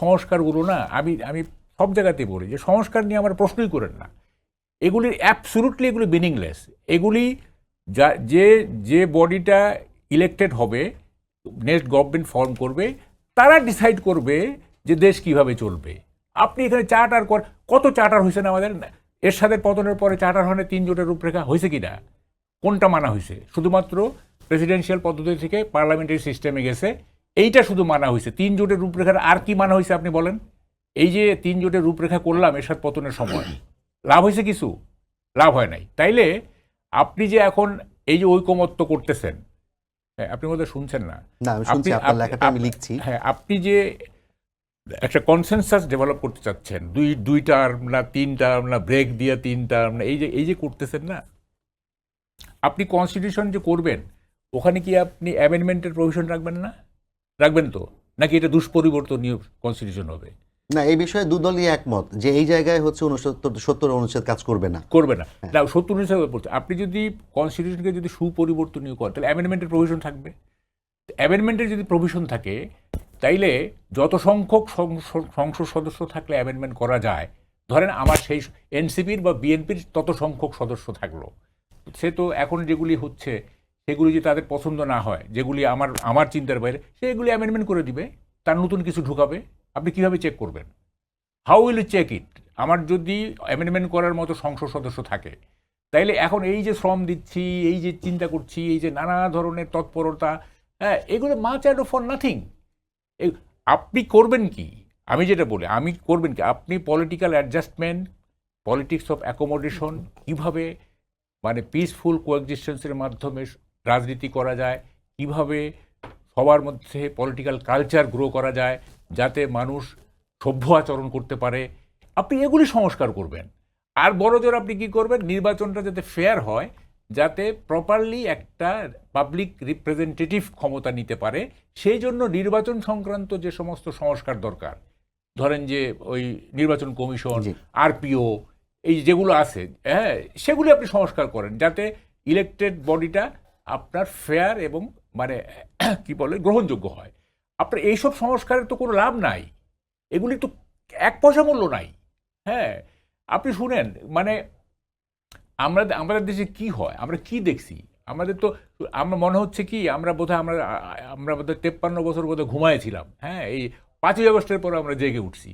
সংস্কারগুলো না, আমি আমি সব জায়গাতেই বলি যে সংস্কার নিয়ে আমরা প্রশ্নই করেন না। এগুলি অ্যাবসলুটলি এগুলি মিনিংলেস। এগুলি যা যে যে বডিটা ইলেক্টেড হবে, নেক্সট গভর্নমেন্ট ফর্ম করবে, তারা ডিসাইড করবে যে দেশ কিভাবে চলবে। আপনি এখানে চার্টার কত চার্টার হয়েছে না আমাদের? এরশাদের পতনের পরে চার্টার হনে 3 জোটের রূপরেখা হয়েছে কি না? কোনটা মানা হয়েছে? শুধুমাত্র প্রেসিডেন্সিয়াল পদ্ধতি থেকে পার্লামেন্টারি সিস্টেমে গেছে, এইটা শুধু মানা হয়েছে। 3 জোটের রূপরেখার আর কি মানা হয়েছে আপনি বলেন? এই যে 3 জোটের রূপরেখা করলাম এরশাদ পতনের সময়, লাভ হয়েছে কিছু? লাভ হয় নাই। তাইলে আপনি যে এখন এই যে ঐকমত্য করতেছেন, হ্যাঁ, আপনি বোধহয় শুনছেন না। না, আমি শুনছি, আপনার লেখাটা আমি লিখছি। হ্যাঁ, আপনি যে একটা কনসেনসাস ডেভেলপ করতে চাচ্ছেন, দুই টার্ম না 3 টার্ম না ব্রেক দিয়ে 3 টার্ম না, এই যে করতেছেন না, আপনি কনস্টিটিউশন যে করবেন ওখানে কি আপনি অ্যামেন্ডমেন্টের প্রভিশন রাখবেন না? রাখবেন তো? নাকি এটা দুষ্পরিবর্তনীয় কনস্টিটিউশন হবে? না, এই বিষয়ে দুদলই একমত যে এই জায়গায় হচ্ছে 69 অনুচ্ছেদ কাজ করবে না। করবে না। না, 70 অনুচ্ছেদ পড়ছে। আপনি যদি কনস্টিটিউশনকে যদি সুপরিবর্তনীয় করেন তাহলে অ্যামেন্ডমেন্টের প্রভিশন থাকবে। অ্যামেন্ডমেন্টের যদি প্রভিশন থাকে তাইলে যত সংখ্যক সংসদ সদস্য থাকলে অ্যামেন্ডমেন্ট করা যায়, ধরেন আমার সেই এনসিপির বা বিএনপির তত সংখ্যক সদস্য থাকলো, সে তো এখন যেগুলি হচ্ছে সেগুলি যদি তাদের পছন্দ না হয়, যেগুলি আমার চিন্তার বাইরে, সেগুলি অ্যামেন্ডমেন্ট করে দিবে, তার নতুন কিছু ঢুকাবে। আপনি কিভাবে চেক করবেন? How will you check it? আমার যদি অ্যামেন্ডমেন্ট করার মতো সংসদ সদস্য থাকে, তাইলে এখন এই যে শ্রম দিচ্ছি, এই যে চিন্তা করছি, এই যে নানা ধরনের তৎপরতা, হ্যাঁ, এগুলো মাচ অ্যাড ফর নাথিং। আপনি করবেন কি? আমি যেটা বলি, আমি করবেন কি, আপনি political adjustment, politics of accommodation, কীভাবে মানে পিসফুল কোএক্সিস্টেন্সের মাধ্যমে রাজনীতি করা যায়, কিভাবে সবার মধ্যে পলিটিক্যাল কালচার গ্রো করা যায় যাতে মানুষ সভ্য আচরণ করতে পারে, আপনি এগুলি সংস্কার করবেন। আর বড় জোর আপনি কি করবেন? নির্বাচনটা যাতে ফেয়ার হয়, যাতে প্রপারলি একটা পাবলিক রিপ্রেজেন্টেটিভ ক্ষমতা নিতে পারে, সেই জন্য নির্বাচন সংক্রান্ত যে সমস্ত সংস্কার দরকার, ধরেন যে ওই নির্বাচন কমিশন, আরপিও, এই যেগুলো আছে, হ্যাঁ, সেগুলি আপনি সংস্কার করেন যাতে ইলেকটেড বডিটা আপনার ফেয়ার এবং মানে কি বলে গ্রহণযোগ্য হয়। আপনার এইসব সংস্কারের তো কোনো লাভ নাই, এগুলি তো 1 পয়সা মূল্য নাই। হ্যাঁ, আপনি শুনেন, মানে আমাদের দেশে কি হয়, আমরা কি দেখছি, আমাদের তো আমরা মনে হচ্ছে কি আমরা বোধহয় আমরা বোধহয় 53 বছর বোধহয় ঘুমায়েছিলাম। হ্যাঁ, এই 5ই আগস্টের পরে আমরা জেগে উঠছি।